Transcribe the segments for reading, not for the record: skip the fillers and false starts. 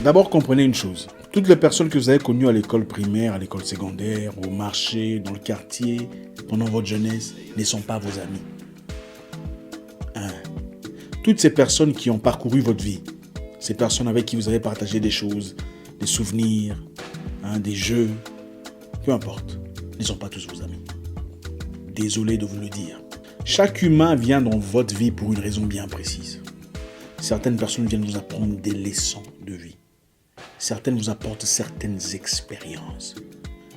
D'abord, comprenez une chose. Toutes les personnes que vous avez connues à l'école primaire, à l'école secondaire, au marché, dans le quartier, pendant votre jeunesse, ne sont pas vos amis. Toutes ces personnes qui ont parcouru votre vie, ces personnes avec qui vous avez partagé des choses, des souvenirs, des jeux, peu importe, ne sont pas tous vos amis. Désolé de vous le dire. Chaque humain vient dans votre vie pour une raison bien précise. Certaines personnes viennent vous apprendre des leçons de vie. Certaines vous apportent certaines expériences.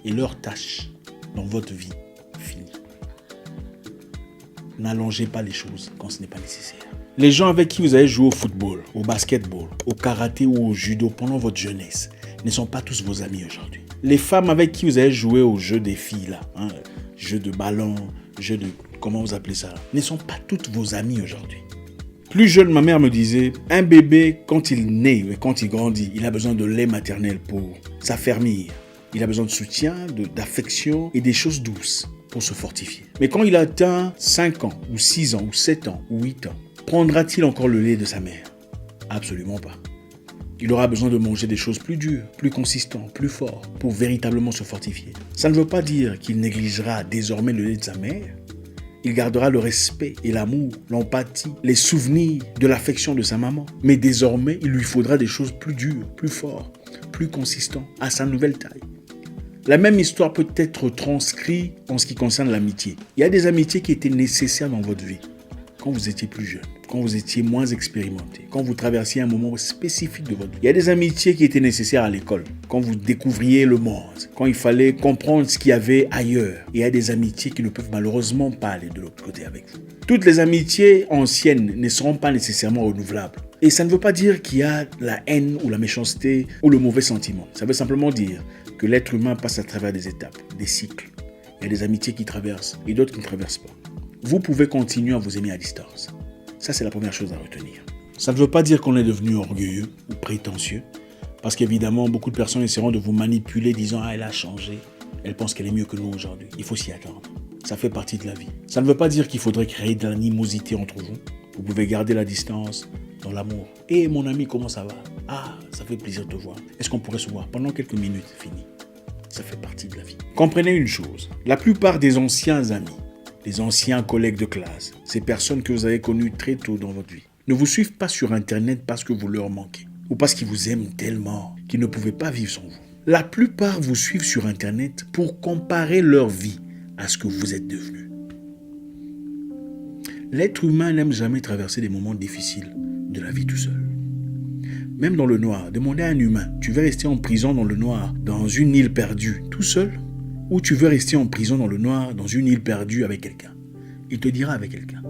Et leur tâche dans votre vie finit. N'allongez pas les choses quand ce n'est pas nécessaire. Les gens avec qui vous avez joué au football, au basketball, au karaté ou au judo pendant votre jeunesse ne sont pas tous vos amis aujourd'hui. Les femmes avec qui vous avez joué au jeu des filles, là, jeu de ballon, jeu de... comment vous appelez ça, ne sont pas toutes vos amies aujourd'hui. Plus jeune, ma mère me disait, un bébé, quand il naît et quand il grandit, il a besoin de lait maternel pour s'affermir. Il a besoin de soutien, d'affection et des choses douces pour se fortifier. Mais quand il atteint 5 ans, ou 6 ans, ou 7 ans, ou 8 ans, prendra-t-il encore le lait de sa mère? Absolument pas. Il aura besoin de manger des choses plus dures, plus consistantes, plus fortes, pour véritablement se fortifier. Ça ne veut pas dire qu'il négligera désormais le lait de sa mère. Il gardera le respect et l'amour, l'empathie, les souvenirs de l'affection de sa maman. Mais désormais, il lui faudra des choses plus dures, plus fortes, plus consistantes, à sa nouvelle taille. La même histoire peut être transcrite en ce qui concerne l'amitié. Il y a des amitiés qui étaient nécessaires dans votre vie quand vous étiez plus jeune, quand vous étiez moins expérimenté, quand vous traversiez un moment spécifique de votre vie. Il y a des amitiés qui étaient nécessaires à l'école, quand vous découvriez le monde, quand il fallait comprendre ce qu'il y avait ailleurs. Et il y a des amitiés qui ne peuvent malheureusement pas aller de l'autre côté avec vous. Toutes les amitiés anciennes ne seront pas nécessairement renouvelables. Et ça ne veut pas dire qu'il y a la haine ou la méchanceté ou le mauvais sentiment. Ça veut simplement dire que l'être humain passe à travers des étapes, des cycles. Il y a des amitiés qui traversent et d'autres qui ne traversent pas. Vous pouvez continuer à vous aimer à distance. Ça, c'est la première chose à retenir. Ça ne veut pas dire qu'on est devenu orgueilleux ou prétentieux, parce qu'évidemment, beaucoup de personnes essaieront de vous manipuler disant « Ah, elle a changé, elle pense qu'elle est mieux que nous aujourd'hui ». Il faut s'y attendre. Ça fait partie de la vie. Ça ne veut pas dire qu'il faudrait créer de l'animosité entre vous. Vous pouvez garder la distance dans l'amour. « Hé, mon ami, comment ça va? Ah, ça fait plaisir de te voir. Est-ce qu'on pourrait se voir pendant quelques minutes? Fini. » Ça fait partie de la vie. Comprenez une chose. La plupart des anciens amis, les anciens collègues de classe, ces personnes que vous avez connues très tôt dans votre vie, ne vous suivent pas sur Internet parce que vous leur manquez ou parce qu'ils vous aiment tellement qu'ils ne pouvaient pas vivre sans vous. La plupart vous suivent sur Internet pour comparer leur vie à ce que vous êtes devenu. L'être humain n'aime jamais traverser des moments difficiles de la vie tout seul. Même dans le noir, demandez à un humain, tu veux rester en prison dans le noir, dans une île perdue, tout seul? Ou tu veux rester en prison dans le noir, dans une île perdue avec quelqu'un? Il te dira avec quelqu'un.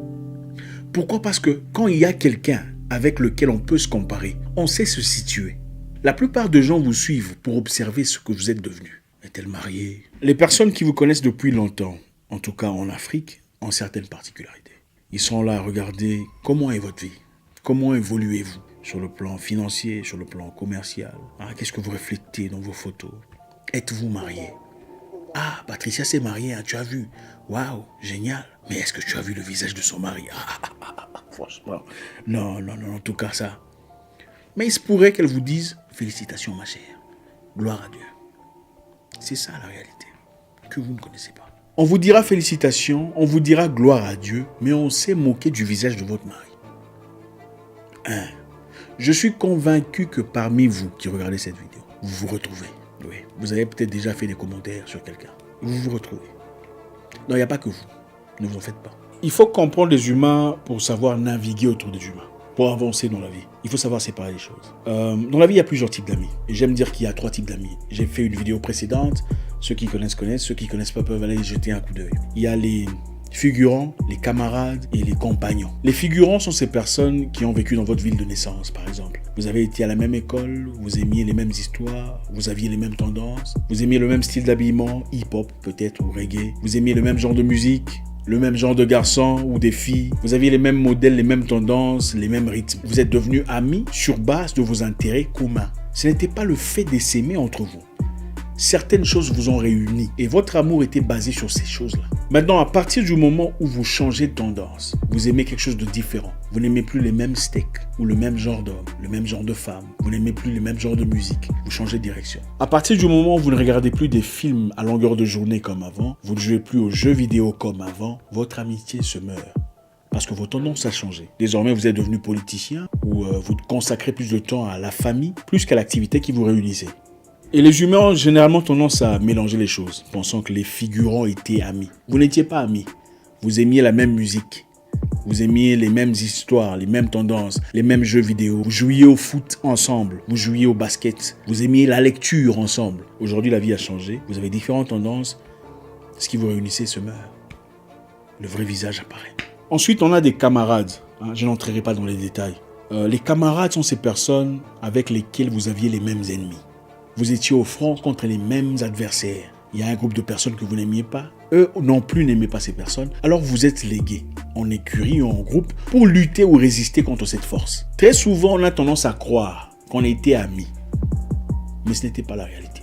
Pourquoi? Parce que quand il y a quelqu'un avec lequel on peut se comparer, on sait se situer. La plupart des gens vous suivent pour observer ce que vous êtes devenu. Est-elle mariée? Les personnes qui vous connaissent depuis longtemps, en tout cas en Afrique, ont certaines particularités. Ils sont là à regarder comment est votre vie, comment évoluez-vous sur le plan financier, sur le plan commercial. Qu'est-ce que vous reflétez dans vos photos? Êtes-vous marié? Ah, Patricia s'est mariée, tu as vu? Waouh, génial. Mais est-ce que tu as vu le visage de son mari? Franchement, non, en tout cas ça. Mais il se pourrait qu'elle vous dise, félicitations ma chère, gloire à Dieu. C'est ça la réalité, que vous ne connaissez pas. On vous dira félicitations, on vous dira gloire à Dieu, mais on s'est moqué du visage de votre mari. Je suis convaincu que parmi vous qui regardez cette vidéo, vous vous retrouvez. Oui, vous avez peut-être déjà fait des commentaires sur quelqu'un. Vous vous retrouvez. Non, il n'y a pas que vous. Ne vous en faites pas. Il faut comprendre les humains pour savoir naviguer autour des humains. Pour avancer dans la vie, il faut savoir séparer les choses. Dans la vie, il y a plusieurs types d'amis. Et j'aime dire qu'il y a 3 types d'amis. J'ai fait une vidéo précédente. Ceux qui connaissent, connaissent. Ceux qui ne connaissent pas peuvent aller jeter un coup d'œil. Il y a les figurants, les camarades et les compagnons. Les figurants sont ces personnes qui ont vécu dans votre ville de naissance, par exemple. Vous avez été à la même école, vous aimiez les mêmes histoires, vous aviez les mêmes tendances, vous aimiez le même style d'habillement, hip-hop peut-être ou reggae, vous aimiez le même genre de musique, le même genre de garçons ou des filles, vous aviez les mêmes modèles, les mêmes tendances, les mêmes rythmes. Vous êtes devenus amis sur base de vos intérêts communs. Ce n'était pas le fait de s'aimer entre vous, Certaines choses vous ont réunis et votre amour était basé sur ces choses-là. Maintenant, à partir du moment où vous changez de tendance, vous aimez quelque chose de différent. Vous n'aimez plus les mêmes steaks ou le même genre d'homme, le même genre de femme. Vous n'aimez plus les mêmes genres de musique. Vous changez de direction. À partir du moment où vous ne regardez plus des films à longueur de journée comme avant, vous ne jouez plus aux jeux vidéo comme avant, votre amitié se meurt. Parce que vos tendances ont changé. Désormais, vous êtes devenu politicien ou vous consacrez plus de temps à la famille plus qu'à l'activité qui vous réunissait. Et les humains ont généralement tendance à mélanger les choses, pensant que les figurants étaient amis. Vous n'étiez pas amis. Vous aimiez la même musique. Vous aimiez les mêmes histoires, les mêmes tendances, les mêmes jeux vidéo. Vous jouiez au foot ensemble. Vous jouiez au basket. Vous aimiez la lecture ensemble. Aujourd'hui, la vie a changé. Vous avez différentes tendances. Ce qui vous réunissait se meurt. Le vrai visage apparaît. Ensuite, on a des camarades. Je n'entrerai pas dans les détails. Les camarades sont ces personnes avec lesquelles vous aviez les mêmes ennemis. Vous étiez au front contre les mêmes adversaires. Il y a un groupe de personnes que vous n'aimiez pas. Eux non plus n'aimaient pas ces personnes. Alors vous êtes légués en écurie ou en groupe pour lutter ou résister contre cette force. Très souvent, on a tendance à croire qu'on était amis. Mais ce n'était pas la réalité.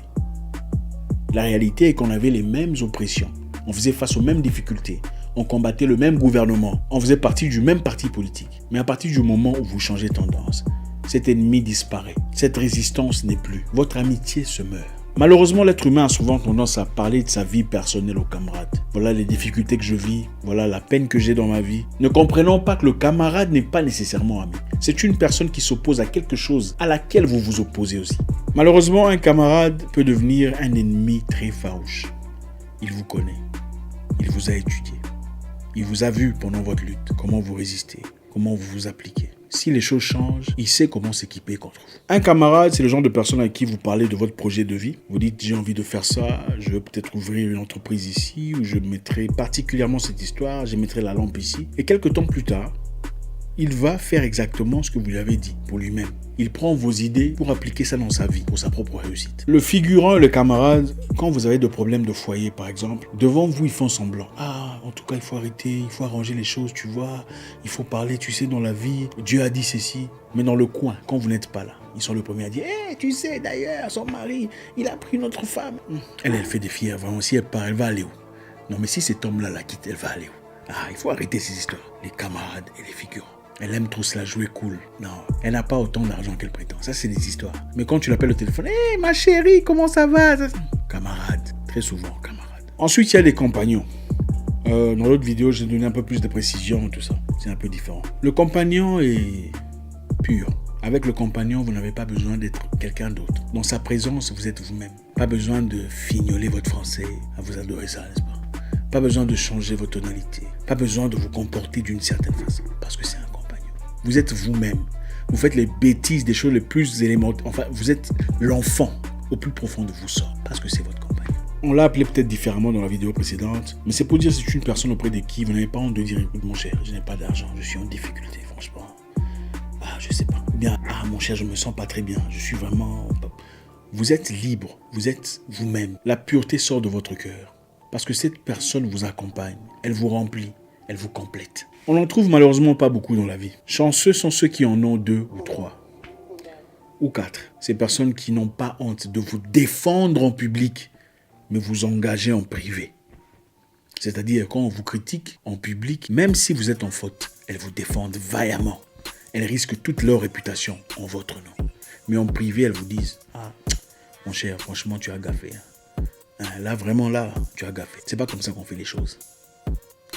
La réalité est qu'on avait les mêmes oppressions. On faisait face aux mêmes difficultés. On combattait le même gouvernement. On faisait partie du même parti politique. Mais à partir du moment où vous changez de tendance, cet ennemi disparaît. Cette résistance n'est plus. Votre amitié se meurt. Malheureusement, l'être humain a souvent tendance à parler de sa vie personnelle aux camarades. Voilà les difficultés que je vis. Voilà la peine que j'ai dans ma vie. Ne comprenons pas que le camarade n'est pas nécessairement ami. C'est une personne qui s'oppose à quelque chose à laquelle vous vous opposez aussi. Malheureusement, un camarade peut devenir un ennemi très farouche. Il vous connaît. Il vous a étudié. Il vous a vu pendant votre lutte. Comment vous résistez. Comment vous vous appliquez. Si les choses changent, il sait comment s'équiper contre vous. Un camarade, c'est le genre de personne avec qui vous parlez de votre projet de vie. Vous dites, j'ai envie de faire ça, je veux peut-être ouvrir une entreprise ici, ou je mettrai particulièrement cette histoire, je mettrai la lampe ici. Et quelques temps plus tard, il va faire exactement ce que vous lui avez dit pour lui-même. Il prend vos idées pour appliquer ça dans sa vie, pour sa propre réussite. Le figurant et le camarade, quand vous avez des problèmes de foyer par exemple, devant vous ils font semblant. Ah, en tout cas il faut arrêter, il faut arranger les choses, tu vois. Il faut parler, tu sais, dans la vie, Dieu a dit ceci. Mais dans le coin, quand vous n'êtes pas là, ils sont le premier à dire « tu sais d'ailleurs, son mari, il a pris une autre femme. » Elle fait des fiers, vraiment, si elle part, elle va aller où? Non mais si cet homme-là la quitte, elle va aller où? Ah, il faut arrêter ces histoires. Les camarades et les figurants. Elle aime trop se la jouer cool. Non, elle n'a pas autant d'argent qu'elle prétend. Ça, c'est des histoires. Mais quand tu l'appelles au téléphone, « ma chérie, comment ça va ?» Camarade, très souvent camarade. Ensuite, il y a des compagnons. Dans l'autre vidéo, j'ai donné un peu plus de précision, tout ça. C'est un peu différent. Le compagnon est pur. Avec le compagnon, vous n'avez pas besoin d'être quelqu'un d'autre. Dans sa présence, vous êtes vous-même. Pas besoin de fignoler votre français, à vous adorer ça, n'est-ce pas? Pas besoin de changer votre tonalité. Pas besoin de vous comporter d'une certaine façon. Parce que c'est un compagnon. Vous êtes vous-même. Vous faites les bêtises, des choses les plus élémentaires. Enfin, vous êtes l'enfant au plus profond de vous sort. Parce que c'est votre compagnon. On l'a appelé peut-être différemment dans la vidéo précédente. Mais c'est pour dire que c'est une personne auprès de qui vous n'avez pas honte de dire, écoute mon cher, je n'ai pas d'argent, je suis en difficulté, franchement. Ah, je sais pas. Ou bien, ah mon cher, je me sens pas très bien. Je suis vraiment... Vous êtes libre. Vous êtes vous-même. La pureté sort de votre cœur. Parce que cette personne vous accompagne. Elle vous remplit. Elle vous complète. On n'en trouve malheureusement pas beaucoup dans la vie. Chanceux sont ceux qui en ont 2 ou 3 ou 4. Ces personnes qui n'ont pas honte de vous défendre en public, mais vous engager en privé. C'est-à-dire quand on vous critique en public, même si vous êtes en faute, elles vous défendent vaillamment. Elles risquent toute leur réputation en votre nom. Mais en privé, elles vous disent « Ah, mon cher, franchement, tu as gaffé. Là, vraiment, là, tu as gaffé. » C'est pas comme ça qu'on fait les choses.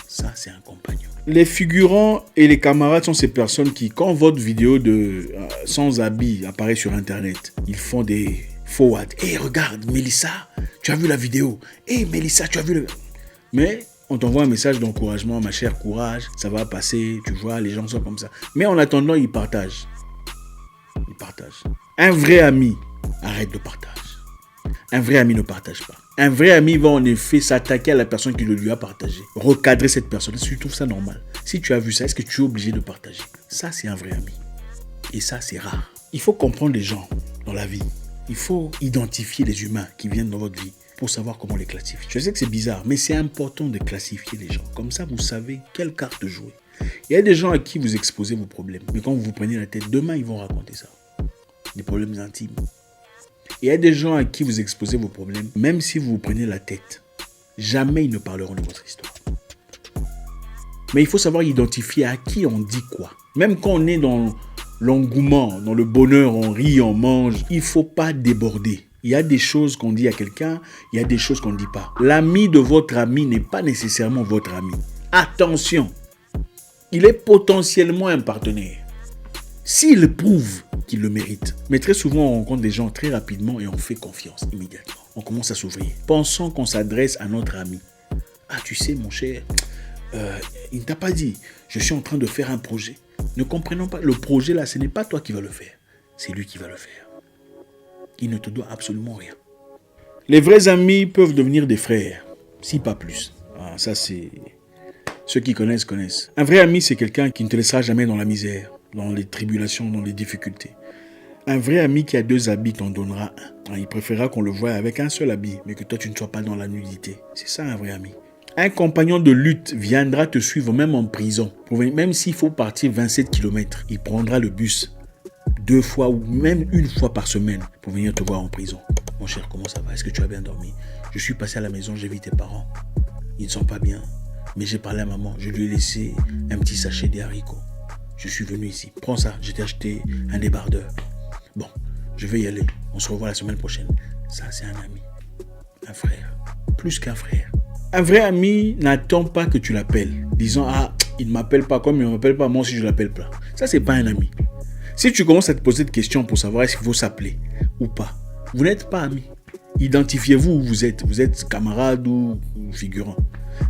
Ça, c'est un compagnon. Les figurants et les camarades sont ces personnes qui, quand votre vidéo de sans habit apparaît sur Internet, ils font des forward. « Hey, regarde, Mélissa, tu as vu la vidéo. Hey, Mélissa, tu as vu le... » Mais on t'envoie un message d'encouragement, ma chère, courage, ça va passer, tu vois, les gens sont comme ça. Mais en attendant, ils partagent. Ils partagent. Un vrai ami arrête de partage. Un vrai ami ne partage pas. Un vrai ami va en effet s'attaquer à la personne qui le lui a partagé. Recadrer cette personne. Est-ce que tu trouves ça normal? Si tu as vu ça, est-ce que tu es obligé de partager? Ça, c'est un vrai ami. Et ça, c'est rare. Il faut comprendre les gens dans la vie. Il faut identifier les humains qui viennent dans votre vie pour savoir comment les classifier. Je sais que c'est bizarre, mais c'est important de classifier les gens. Comme ça, vous savez quelle carte jouer. Il y a des gens à qui vous exposez vos problèmes. Mais quand vous vous prenez la tête, demain, ils vont raconter ça. Des problèmes intimes. Il y a des gens à qui vous exposez vos problèmes, même si vous vous prenez la tête. Jamais ils ne parleront de votre histoire. Mais il faut savoir identifier à qui on dit quoi. Même quand on est dans l'engouement, dans le bonheur, on rit, on mange, il ne faut pas déborder. Il y a des choses qu'on dit à quelqu'un, il y a des choses qu'on ne dit pas. L'ami de votre ami n'est pas nécessairement votre ami. Attention, il est potentiellement un partenaire. S'il prouve qu'il le mérite. Mais très souvent, on rencontre des gens très rapidement et on fait confiance immédiatement. On commence à s'ouvrir. Pensons qu'on s'adresse à notre ami. Ah, tu sais, mon cher, il ne t'a pas dit, je suis en train de faire un projet. Ne comprenons pas, le projet là, ce n'est pas toi qui vas le faire. C'est lui qui va le faire. Il ne te doit absolument rien. Les vrais amis peuvent devenir des frères, si pas plus. Ah, ça, c'est... Ceux qui connaissent, connaissent. Un vrai ami, c'est quelqu'un qui ne te laissera jamais dans la misère, dans les tribulations, dans les difficultés. Un vrai ami qui a 2 habits t'en donnera un. Il préférera qu'on le voie avec un seul habit, mais que toi, tu ne sois pas dans la nudité. C'est ça, un vrai ami. Un compagnon de lutte viendra te suivre même en prison. Même s'il faut partir 27 km, il prendra le bus 2 fois ou même 1 fois par semaine pour venir te voir en prison. Mon cher, comment ça va? Est-ce que tu as bien dormi? Je suis passé à la maison, j'ai vu tes parents. Ils ne sont pas bien. Mais j'ai parlé à maman, je lui ai laissé un petit sachet de haricots. Je suis venu ici. Prends ça, je t'ai acheté un débardeur. Bon, je vais y aller. On se revoit la semaine prochaine. Ça, c'est un ami. Un frère. Plus qu'un frère. Un vrai ami n'attend pas que tu l'appelles, disant « Ah, il ne m'appelle pas comme il ne m'appelle pas, moi aussi je ne l'appelle pas. » Ça, c'est pas un ami. Si tu commences à te poser des questions pour savoir est-ce qu'il faut s'appeler ou pas, vous n'êtes pas ami. Identifiez-vous où vous êtes. Vous êtes camarade ou figurant.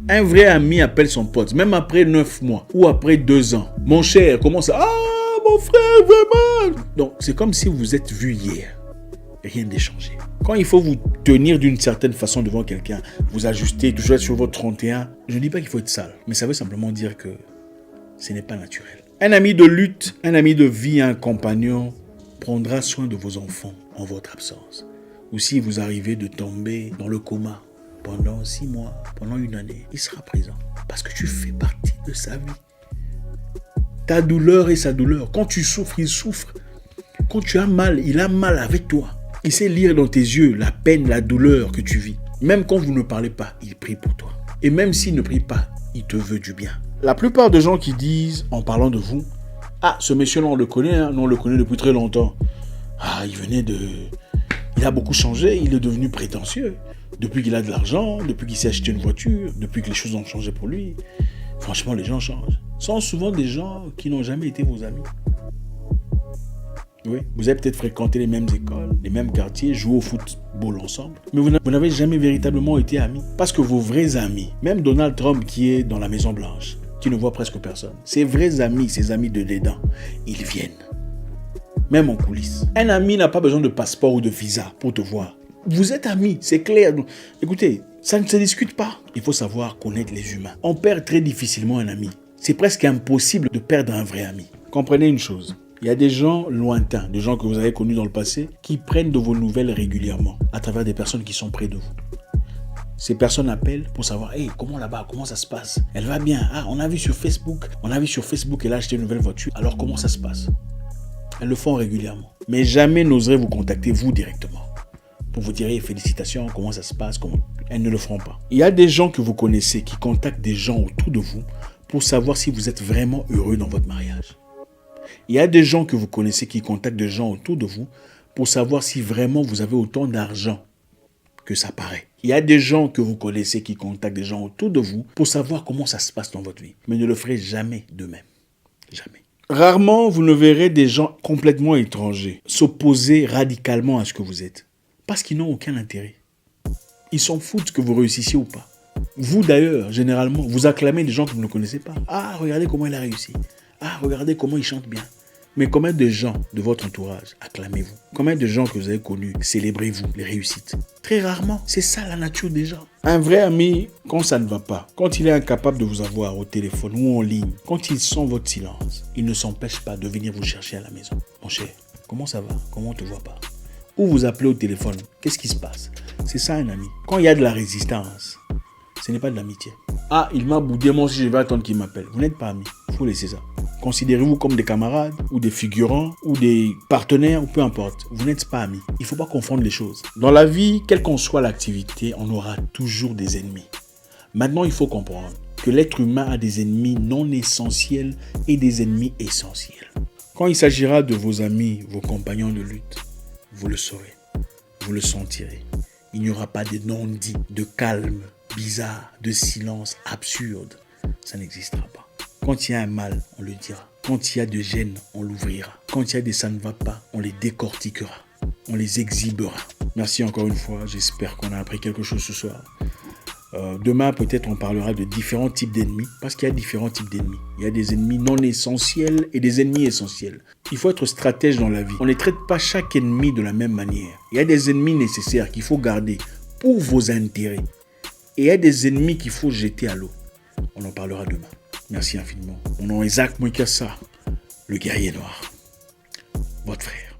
Un vrai ami appelle son pote, même après 9 mois ou après 2 ans. « Mon cher, comment ça? Ah, mon frère, vraiment !» Donc, c'est comme si vous êtes vu hier. Rien n'est changé. Quand il faut vous tenir d'une certaine façon devant quelqu'un, vous ajuster, toujours être sur votre 31, je ne dis pas qu'il faut être sale, mais ça veut simplement dire que ce n'est pas naturel. Un ami de lutte, un ami de vie, un compagnon prendra soin de vos enfants en votre absence. Ou si vous arrivez de tomber dans le coma pendant 6 mois, pendant 1 année, il sera présent parce que tu fais partie de sa vie. Ta douleur est sa douleur. Quand tu souffres, il souffre. Quand tu as mal, il a mal avec toi. Il sait lire dans tes yeux la peine, la douleur que tu vis. Même quand vous ne parlez pas, il prie pour toi. Et même s'il ne prie pas, il te veut du bien. La plupart des gens qui disent, en parlant de vous, « Ah, ce monsieur-là, on le connaît, hein? Nous, on le connaît depuis très longtemps. Ah, il a beaucoup changé, il est devenu prétentieux. Depuis qu'il a de l'argent, depuis qu'il s'est acheté une voiture, depuis que les choses ont changé pour lui. Franchement, les gens changent. » Ce sont souvent des gens qui n'ont jamais été vos amis. Oui, vous avez peut-être fréquenté les mêmes écoles, les mêmes quartiers, joué au football ensemble, mais vous n'avez jamais véritablement été amis. Parce que vos vrais amis, même Donald Trump qui est dans la Maison Blanche, qui ne voit presque personne, ses vrais amis, ses amis de dedans, ils viennent. Même en coulisses. Un ami n'a pas besoin de passeport ou de visa pour te voir. Vous êtes amis, c'est clair. Écoutez, ça ne se discute pas. Il faut savoir connaître les humains. On perd très difficilement un ami. C'est presque impossible de perdre un vrai ami. Comprenez une chose. Il y a des gens lointains, des gens que vous avez connus dans le passé, qui prennent de vos nouvelles régulièrement, à travers des personnes qui sont près de vous. Ces personnes appellent pour savoir, hey, comment là-bas, comment ça se passe? Elle va bien. Ah, on a vu sur Facebook, elle a acheté une nouvelle voiture. Alors comment ça se passe? Elles le font régulièrement. Mais jamais n'oserait vous contacter vous directement. Pour vous dire, hey, félicitations, comment ça se passe? Elles ne le feront pas. Il y a des gens que vous connaissez qui contactent des gens autour de vous pour savoir si vous êtes vraiment heureux dans votre mariage. Il y a des gens que vous connaissez qui contactent des gens autour de vous pour savoir si vraiment vous avez autant d'argent que ça paraît. Il y a des gens que vous connaissez qui contactent des gens autour de vous pour savoir comment ça se passe dans votre vie. Mais ne le ferez jamais d'eux-mêmes. Jamais. Rarement, vous ne verrez des gens complètement étrangers s'opposer radicalement à ce que vous êtes. Parce qu'ils n'ont aucun intérêt. Ils s'en foutent que vous réussissiez ou pas. Vous d'ailleurs, généralement, vous acclamez des gens que vous ne connaissez pas. Ah, regardez comment il a réussi. Ah, regardez comment il chante bien. Mais combien de gens de votre entourage acclamez-vous? Combien de gens que vous avez connus célébrez-vous les réussites? Très rarement. C'est ça la nature des gens. Un vrai ami, quand ça ne va pas, quand il est incapable de vous avoir au téléphone ou en ligne, quand il sent votre silence, il ne s'empêche pas de venir vous chercher à la maison. Mon cher, comment ça va? Comment on ne te voit pas? Ou vous appelez au téléphone. Qu'est-ce qui se passe? C'est ça un ami. Quand il y a de la résistance, ce n'est pas de l'amitié. Ah, il m'a boudé, moi aussi je vais attendre qu'il m'appelle. Vous n'êtes pas amis. Il faut laisser ça. Considérez-vous comme des camarades, ou des figurants, ou des partenaires, ou peu importe. Vous n'êtes pas amis. Il ne faut pas confondre les choses. Dans la vie, quelle qu'en soit l'activité, on aura toujours des ennemis. Maintenant, il faut comprendre que l'être humain a des ennemis non essentiels et des ennemis essentiels. Quand il s'agira de vos amis, vos compagnons de lutte, vous le saurez, vous le sentirez. Il n'y aura pas de non-dits, de calme, bizarre, de silence absurde. Ça n'existera pas. Quand il y a un mal, on le dira. Quand il y a de gêne, on l'ouvrira. Quand il y a des ça ne va pas, on les décortiquera. On les exhibera. Merci encore une fois. J'espère qu'on a appris quelque chose ce soir. Demain, peut-être, on parlera de différents types d'ennemis, parce qu'il y a différents types d'ennemis. Il y a des ennemis non essentiels et des ennemis essentiels. Il faut être stratège dans la vie. On ne traite pas chaque ennemi de la même manière. Il y a des ennemis nécessaires qu'il faut garder pour vos intérêts. Et il y a des ennemis qu'il faut jeter à l'eau. On en parlera demain. Merci infiniment. Mon nom est Zach Moikassa, le guerrier noir. Votre frère.